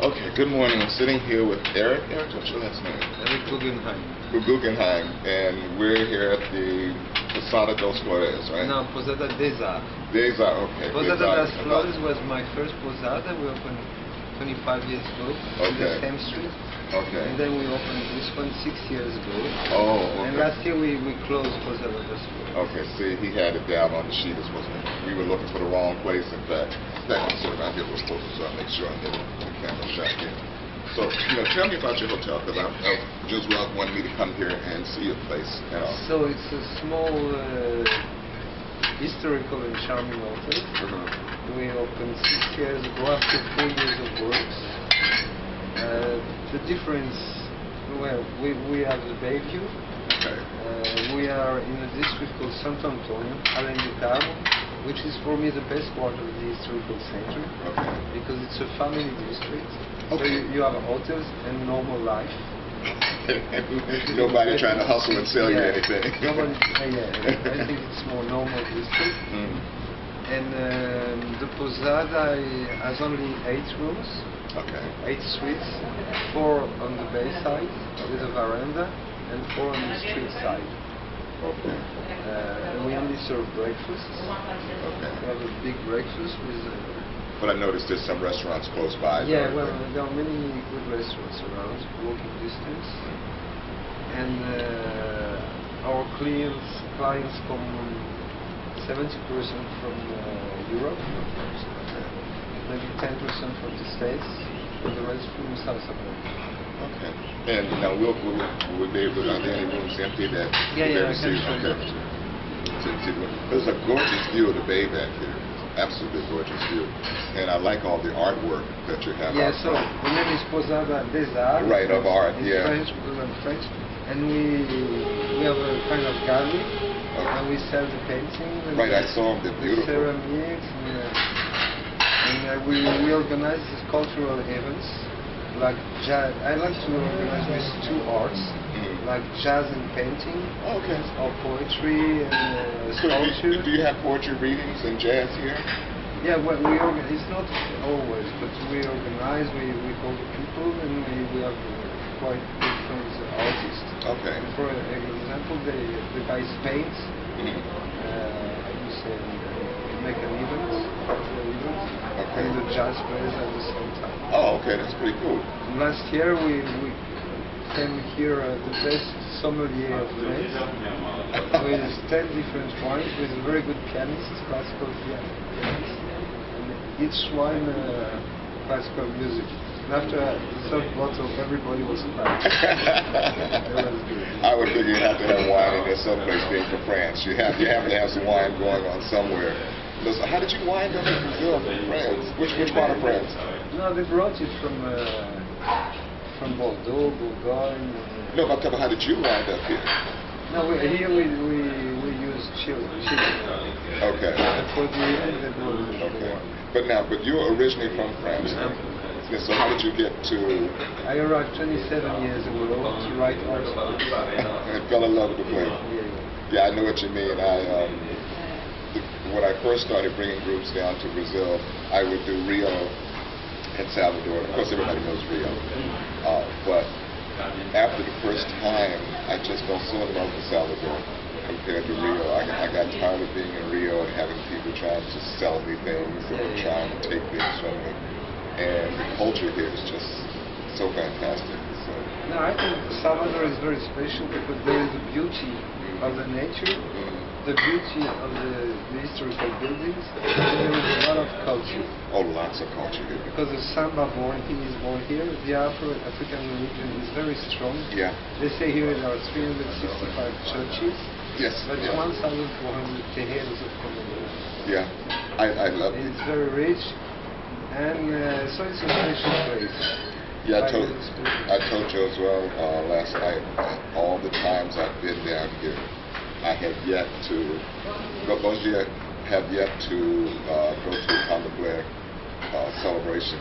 Okay, good morning. I'm sitting here with Eric. Eric, what's your last name? Eric Guggenheim. Guggenheim, and we're here at the Posada dos Flores, right? No, Posada des Arts. Des Arts, okay. Posada das Flores was my first posada. We opened 25 years ago on the same street. Okay. And then we opened this one 6 years ago. Oh, okay. And last year we closed Posada das Flores. Okay, see, he had it down on the sheet as well. We were looking for the wrong place, in fact. That one sitting right here was closer, so I'll make sure I get the camera shot here. So, tell me about your hotel, because Jules Wells wanted me to come here and see your place. So it's a small, historical and charming hotel. We opened 6 years ago after 4 years of works. The difference, well, we have the Bayview. Okay. We are in a district called Santo Antonio, Além do Cabo, which is for me the best part of the historical center, because it's a family district. So you have hotels and normal life. Nobody trying to hustle and sell you anything. Nobody, I think it's more normal district. And the Posada has only 8 rooms, 8 suites, 4 on the bay side with a veranda, and 4 on the street side. And we only serve breakfasts. We have a big breakfast with. But I noticed there's some restaurants close by. Yeah, well, there are many good restaurants around, walking distance. And our clients come 70% from Europe, maybe 10% from the States, and the rest from South America. Okay. And now we'll be able to have any rooms empty that I see. There's a gorgeous view of the bay back here. Absolutely gorgeous view. And I like all the artwork that you have. Yeah, so the name is Posada des Arts. Right, of art, it's French, because I'm French. And we have a kind of gallery, and we sell the paintings. Right, I saw them, they're beautiful. The ceramics, and we organize these cultural events, like jazz. I like to organize these 2 arts, like jazz and painting, or poetry and sculpture. Do you have poetry readings and jazz here? Yeah, well, we organize. It's not always, but we organize. We call the people, and we have quite different artists. Okay. And for example, the guys paint. Make an event, cultural event, and the jazz players at the same time. Oh, okay, that's pretty cool. And last year we came here the best sommelier of the place, with 10 different wines, with a very good pianist, classical pianist, and each wine classical music. And after the 3rd bottle, everybody was crying. I would figure you have to have wine in there someplace, being from France. You have to have some wine going on somewhere. So how did you wind up in Brazil, France? Which part of France? No, they brought it from Bordeaux, Bourgogne. No, but I'm talking about how did you wind up here? No, here we use Chile. Okay. For the they brought it. But you're originally from France. So how did you get to... I arrived 27 years ago to write art. And fell in love with the place. Yeah, I know what you mean. When I first started bringing groups down to Brazil, I would do Rio and Salvador. Of course, everybody knows Rio. But after the first time, I just fell so in love with Salvador compared to Rio. I got tired of being in Rio and having people trying to sell me things and trying to take things from me. And the culture here is just so fantastic. So. No, I think Salvador is very special because there is the beauty of the nature, the beauty of the historical buildings, and there is a lot of culture. Oh, lots of culture here. Because the Samba he is born here, the African religion is very strong. Yeah. They say here there are 365 churches. Yes. But 1,400 terreiros of Commonwealth. Yeah, I love it. It's very rich. And so it's a special place. Yeah, I told you as well last night, all the times I've been down here, I have yet to go to Candomblé celebration.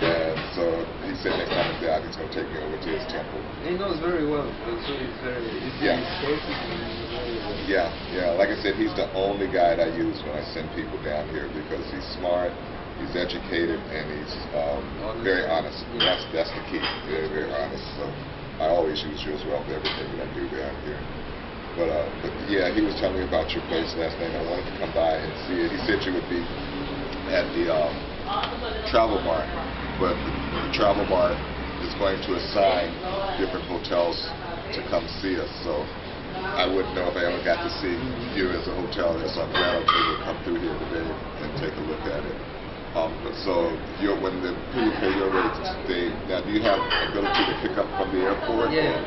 And so he said next time he's out, he's going to take me over to his temple. He knows very well, so it's very easy. Yeah. Like I said, he's the only guide I use when I send people down here because he's smart. he's educated, and he's very honest. That's the key. Very, very honest. So I always use you as well for everything that I do down here. But yeah, he was telling me about your place last night. I wanted to come by and see it. He said you would be at the travel mart, but the travel mart is going to assign different hotels to come see us. So I wouldn't know if I ever got to see you as a hotel, so I'm glad I was able to come through here today and take a look at it. So when the people pay your rates, now do you have ability to pick up from the airport? Yeah,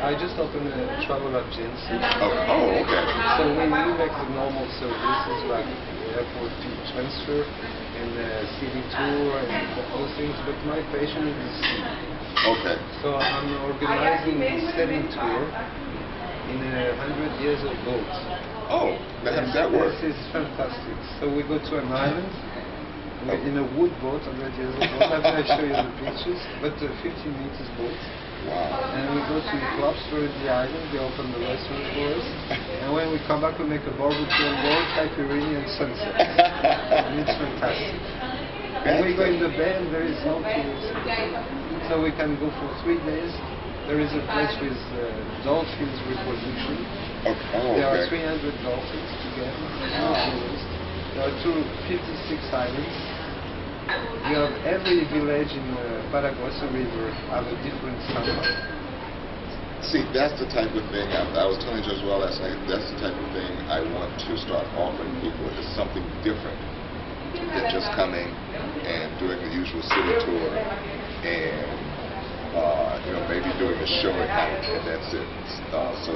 I just opened a travel agency. Oh, okay. So we make the normal services like airport transfer and city tour and those things, but my passion is the sea. Okay. So I'm organizing a sailing tour in 100 years of boats. Oh, how does that work? This is fantastic. So we go to an island in a wood boat, 100 years of boat. I'll show you the pictures, but 15 meters boat. Wow. And we go to the clubs for the island, they open the restaurant for us. And when we come back, we make a barbecue on board, caipirinha and sunset. And it's fantastic. And we go in the bay and there is no tourists. So we can go for 3 days. There is a place with dolphins reproduction. There are 300 dolphins together. No tourists. There are 56 islands. You have every village in Paraguay River have a different samba. See, that's the type of thing, I was telling you as well last night, that's the type of thing I want to start offering people. It's something different than just coming and doing the usual city tour and maybe doing a show at night and that's it. So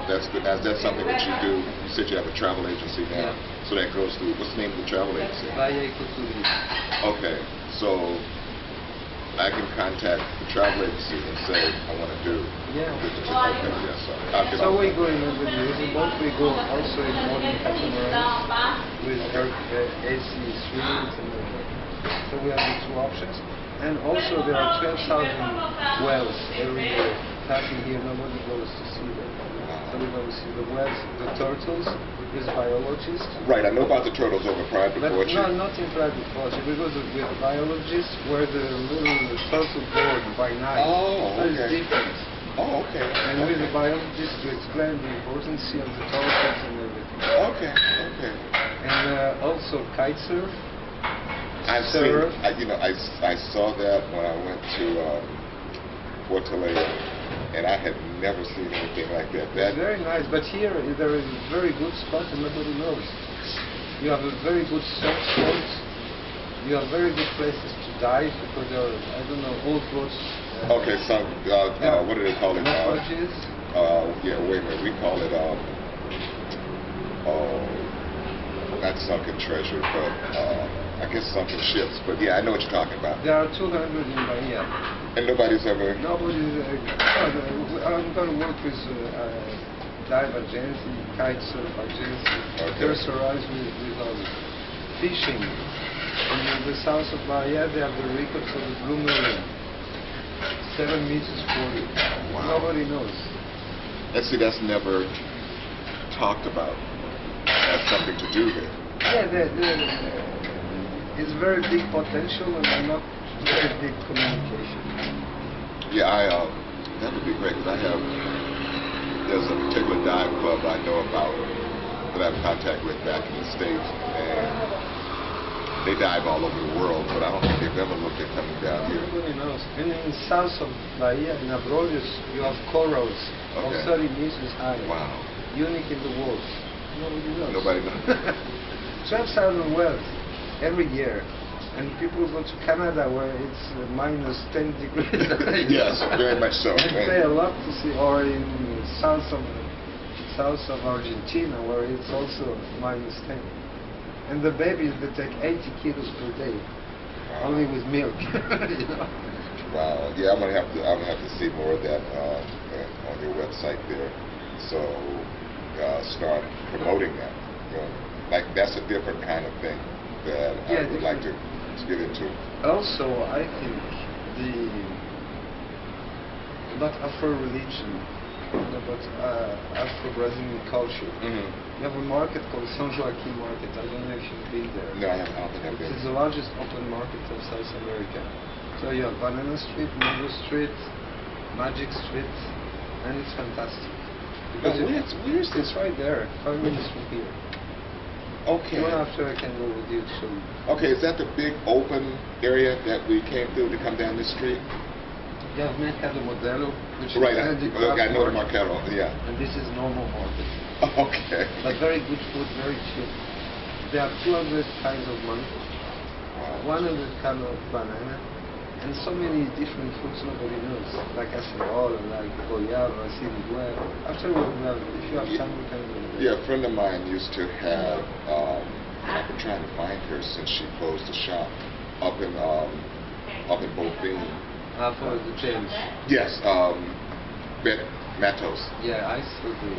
that's good. Now, is that something that you do? You said you have a travel agency now, so that goes through. What's the name of the travel agency? Bahia. Okay, so I can contact the travel agency and say I want to do. Yeah. Okay, yeah. So we go in the using boat. We go also in modern catamarans with AC suites and so we have the two options. And also there are 12,000 whales every year passing here. Nobody goes to see them. So we go to see the whales, the turtles, with biologists. Right, I know about the turtles over private fortune. No, not in private fortune. We go with biologists where the little turtle board by night. Oh, okay. That is different. Oh, okay. And with the biologists to explain the importance of the turtles and everything. Okay, okay. And also kite surf. I saw that when I went to Fortaleza, and I had never seen anything like that. It's very nice, but here there is a very good spot and nobody knows. You have a very good surf spot. You have very good places to dive because there are, I don't know, old boats. Okay, so what do they call it? Naufrages. Yeah, wait a minute. We call it not sunken treasure, but I guess sunken ships. But yeah, I know what you're talking about. There are 200 in Bahia. And nobody's ever. Nobody's. I'm going to work with dive agency, kite surf agency. Okay. Terrorize with fishing. And in the south of Bahia, they have the records of the blue marlin. 7 meters 40. Wow. Nobody knows. And see, that's never talked about. That's something to do there. Yeah, it's very big potential and not very big communication. Yeah, that would be great because there's a particular dive club I know about that I have contact with back in the States, and they dive all over the world, but I don't think they've ever looked at coming down here. Nobody knows. And in south of Bahia, in Abrolhos, you have corals of 30 meters high. Wow. Unique in the world. Nobody knows. Nobody knows. 12,000 wells every year. And people go to Canada where it's minus 10 degrees. Yes, very much so. And pay a lot to see, or in south of Argentina where it's also minus 10. And the babies, they take 80 kilos per day, only with milk. Wow. Yeah, I'm gonna have to see more of that on your website there. So start promoting that. Like that's a different kind of thing that I would like to get into. Also, I think not Afro-religion, but Afro-Brazilian culture. Mm-hmm. You have a market called São Joaquim Market. I don't know if you've been there. No, I don't think I've It been. is the largest open market of South America. So you have Banana Street, Mango Street, Magic Street, and it's fantastic. Because Where is this? it's right there, 5 minutes from here. Okay. Soon after I can go with you to show you. Okay, is that the big open area that we came through to come down this street? You have Mercado Modelo, which Right, is I know the Marcelo, yeah. and this is normal market. Okay. But very good food, very cheap. There are 200 kinds of mango, Wow. 100 kinds of banana, and so many different fruits nobody knows, like acerola, like goyava, siriguero. After if you have time, we can go there. Yeah, a friend of mine used to have, I've been trying to find her since she closed the shop, up in Bofine. For the James. Yes, Matos. Yeah, I saw the...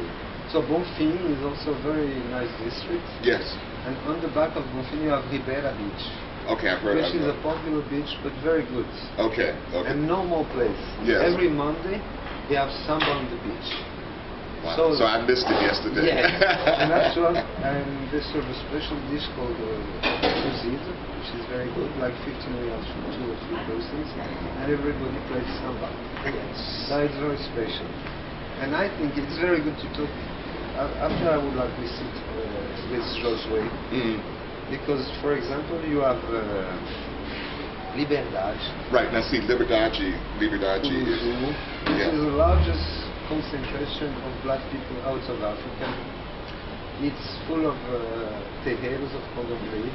So Bonfim is also a very nice district. Yes. And on the back of Bonfim you have Ribeira Beach. Okay, I've heard Which of is a that. popular beach, but very good. Okay, okay. And normal place. Yes. Every Monday they have samba on the beach. Wow. So I missed it yesterday. Yeah. And they serve a special dish called cozida, which is very good, like 15 reals for 2 or 3 persons, and everybody plays samba. That is very special. And I think it's very good to talk. After I would like to visit this Josue, because, for example, you have Liberdade. Right, now see, Liberdade is... This is the largest concentration of black people out of Africa. It's full of terreiros of Condomblé.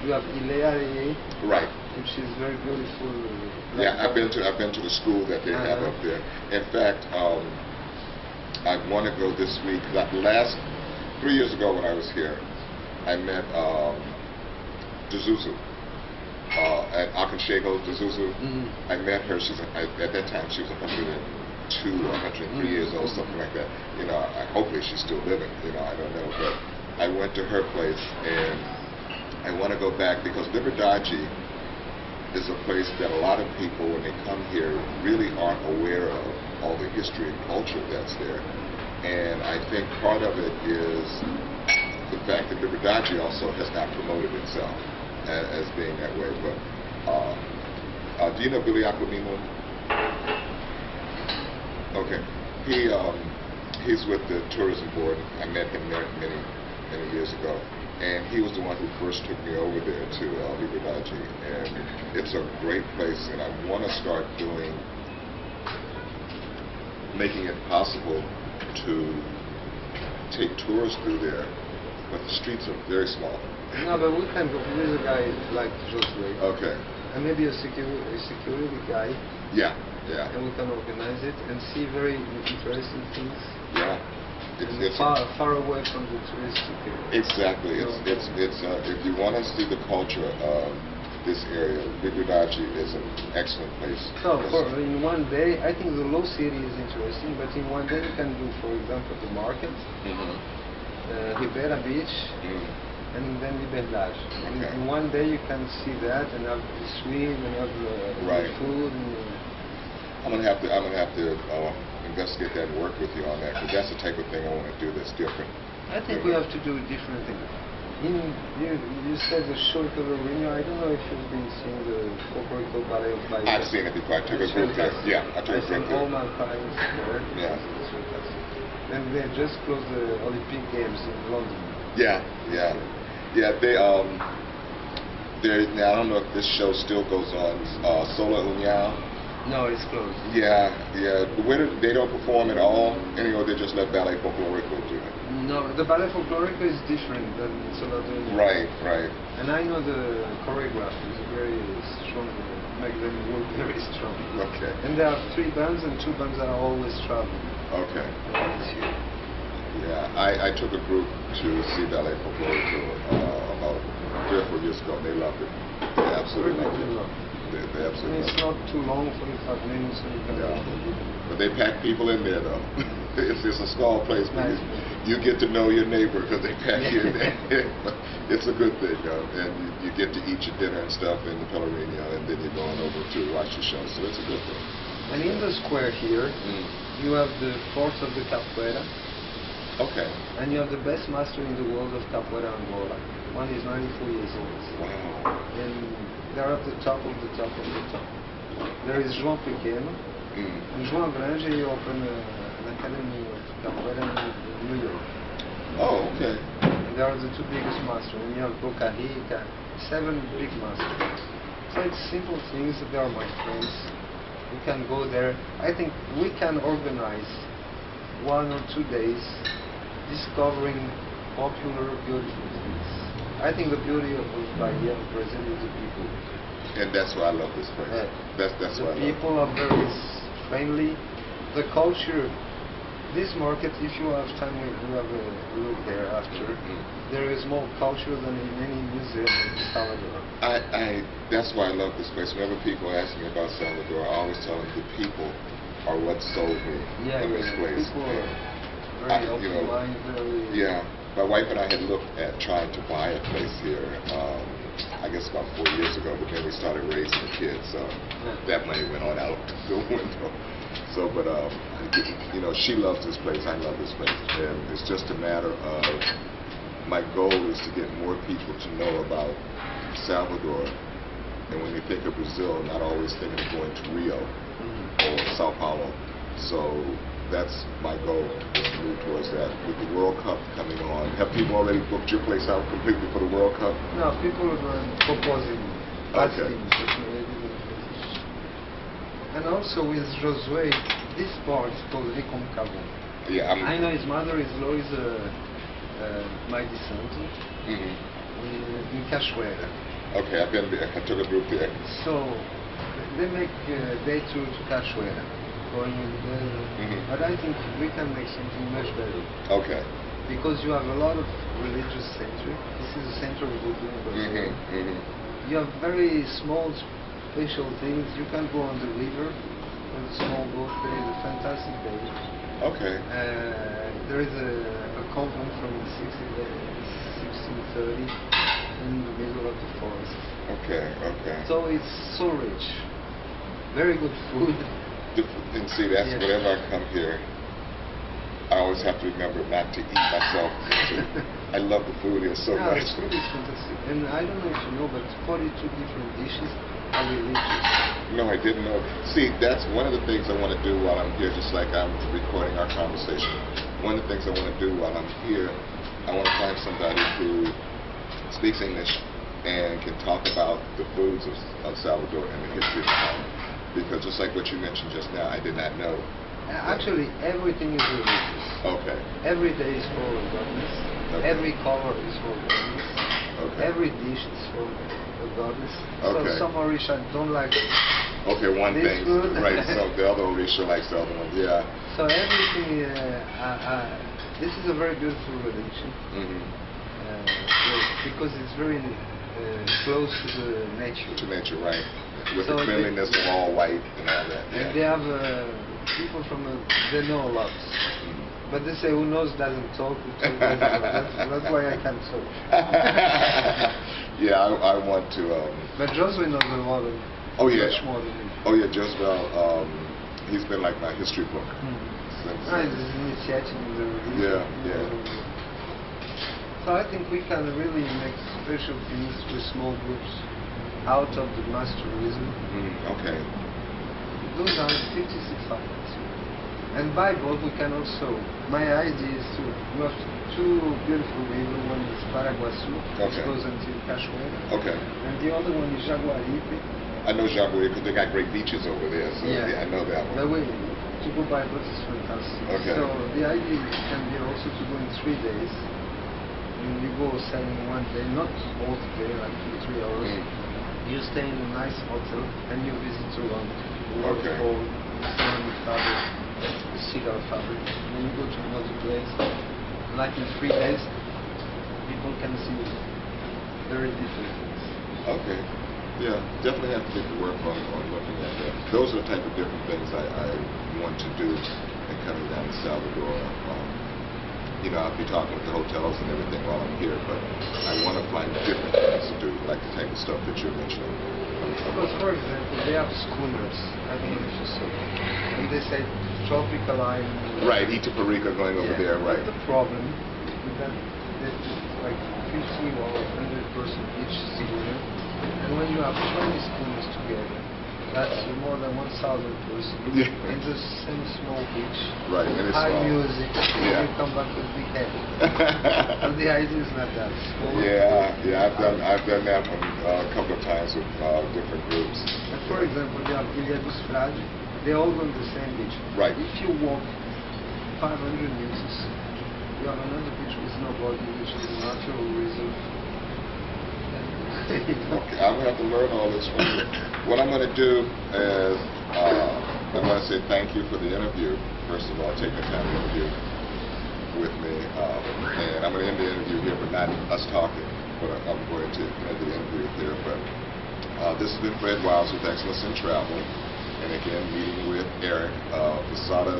You have Ileae, Right. which is very beautiful. Yeah, I've been to the school that they have up there. In fact, I want to go this week. Last 3 years ago when I was here, I met Dezuzu. At Akanshego Dezuzu. I met her. At that time she was 102 or 103 years old, something like that. You know, hopefully she's still living. You know, I don't know, but I went to her place and I want to go back because Liberdade is a place that a lot of people, when they come here, really aren't aware of all the history and culture that's there. And I think part of it is the fact that Liberdade also has not promoted itself as being that way. But do you know Billy Aquamimo? Okay. He's with the tourism board. I met him there many years ago. And he was the one who first took me over there to Liberdade. And it's a great place, and I want to start making it possible to take tours through there, but the streets are very small. No, but we can go with a guy like Josue. Okay. And maybe a security guy. Yeah, yeah. And we can organize it and see very interesting things. Yeah. It's far away from the touristic area. Exactly. It's if you want to see the culture of this area, Liberdade is an excellent place. So in one day, I think the low city is interesting, but in one day you can do, for example, the market, Ribeira Beach, and then Liberdade. Okay. In one day you can see that and have the swim and have food. I'm gonna have to investigate that and work with you on that, because that's the type of thing I want to do that's different. I think we have to do different things. You said the show Colorinho. I don't know if you've been seeing the Cocorico Ballet of Bahia. I've seen it before. I took a group there. Yeah, I took a group there. All my clients there. Yeah. And they just closed the Olympic Games in London. Yeah. They now I don't know if this show still goes on. Sola União. No, it's closed. Yeah. They don't perform at all, anyway. They just let Ballet Folklorico do it. No, the Ballet Folklorico is different than Sola União. Right. And I know the choreography is very strong. Make them work very strong. Okay. And there are 3 bands, and 2 bands are always traveling. Okay. Yeah, I took a group to see Ballet Folklorico about 3 or 4 years ago, and they loved it. They absolutely loved it. They absolutely It's not too long, 45 minutes. So you can But they pack people in there, though. It's a small place, but you get to know your neighbor because they pack you in there. It's a good thing, and you get to eat your dinner and stuff in the Pellerino, and then you're going over to watch the show, so it's a good thing. And in the square here, you have the fort of the Capoeira. Okay. And you have the best master in the world of Capoeira Angola. One is 94 years old. Wow. And they're at the top of the top of the top. There is João Pequeno. And João Grande, he opened an academy of capoeira in New York. Oh, okay. They are the two biggest masters. And you have Boca Rica, 7 big masters. So it's simple things. They are my friends. We can go there. I think we can organize 1 or 2 days discovering popular, beautiful things. I think the beauty of Bahia, of Brazil, is the people. And that's why I love this place. That's the why I love it. people are very friendly. The culture. This market, if you have time, we have a look there after. There is more culture than in any museum in Salvador. That's why I love this place. Whenever people ask me about Salvador, I always tell them the people are what sold me in this place. People are very open-minded, very... Yeah. My wife and I had looked at trying to buy a place here, I guess about 4 years ago, but then we started raising the kids, so that money went on out the window. So, but she loves this place, I love this place, and it's just a matter of, my goal is to get more people to know about Salvador, and when you think of Brazil, not always thinking of going to Rio or Sao Paulo. So that's my goal, is to move towards that. With the World Cup coming on, have people already booked your place out completely for the World Cup? No, people are proposing. Okay. And also with Josué, this part is called Reconcavo. Yeah, I know his mother-in-law is Mãe de Santo in Cachoeira. Okay, I've been there. I took a group there. So they make a day tour to Cachoeira, going there. But I think we can make something much better. Okay. Because you have a lot of religious center. This is the center of Voodoo in Brazil. You have very small special things. You can go on the river with a small boat. There is a fantastic day. Okay. There is a convent from 1630 in the middle of the forest. Okay, okay. So it's so rich. Very good food. And see, that's whenever I come here, I always have to remember not to eat myself into. I love the food here so much. The food is fantastic. And I don't know if you know, but 42 different dishes are religious. No, I didn't know. See, that's one of the things I want to do while I'm here, just like I'm recording our conversation. One of the things I want to do while I'm here, I want to find somebody who speaks English and can talk about the foods of Salvador and the history of the town. Because just like what you mentioned just now, I did not know. Actually, everything is religious. Okay. Every day is for godness. Okay. Every color is for godness. Okay. Every dish is for the goddess. Okay. So some Orisha don't like one this thing. food. Right, so the other Orisha likes the other one. Yeah. So everything, this is a very beautiful religion. Because it's very close to the nature. To nature, right. With the cleanliness of all white and all that. And they have people from, they know a lot. But they say, who knows doesn't talk. That's why I can't talk. Yeah, I want to... But Josué knows a lot of... Oh, yeah. Much more than me. Oh, yeah, Josué, he's been like my history book. Since, his initiative in the religion. Yeah. So I think we can really make special things with small groups out of the mass tourism. Okay. Those are 56 islands. And by boat we can also, my idea is to, we have 2 beautiful rivers. One is Paraguaçu, which goes until Cachoeira. Okay. And the other one is Jaguaribe. I know Jaguaribe because they got great beaches over there, so yeah I know that one. But to go by boat is fantastic. Okay. So the idea can be also to go in 3 days. And you go sailing 1 day, not all day, like 2-3 hours. You stay in a nice hotel and you visit around the waterfall, the ceramic fabric, the cigar fabric. And then you go to another place. Like in 3 days, people can see very different things. Okay. Yeah, definitely have to get to work on looking at that. Those are the type of different things I want to do in coming down to Salvador. I'll be talking with the hotels and everything while I'm here, but I want to find different things to do, like the type of stuff that you're mentioning. Because, for example, they have schooners. I don't know if you saw. And they say tropical island. Right, Itaparica going over there, right. But the problem is that it's like 50 or 100% each schooner. And when you have 20 schooners together, that's more than 1,000 person Yeah. in the same small beach. Right, and it's high small. music, Yeah. you come back with big head. But the idea is not that. Yeah, I've done that one a couple of times with different groups. And for example, you have Ilha dos Frades, they all go on the same beach. Right. If you walk 500 meters, you have another beach with nobody, which is a natural reserve. Okay, I'm going to have to learn all this from you. What I'm going to do is, I want to say thank you for the interview, first of all, taking the time to interview with me. And I'm going to end the interview here, but not us talking, but I'm going to end the interview here. But this has been Fred Wiles with Excellence in Travel. And again, meeting with Eric, Posada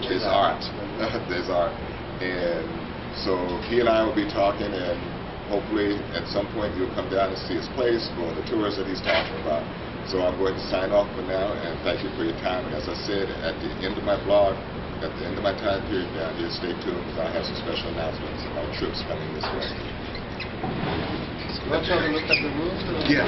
des Art. Des Art. And so he and I will be talking, and hopefully at some point you'll come down and see his place, go on the tours that he's talking about. So I'm going to sign off for now, and thank you for your time. And as I said, at the end of my blog, at the end of my time period down here, stay tuned, because I have some special announcements about trips coming this way. Want to have a look at the rooms? Yeah.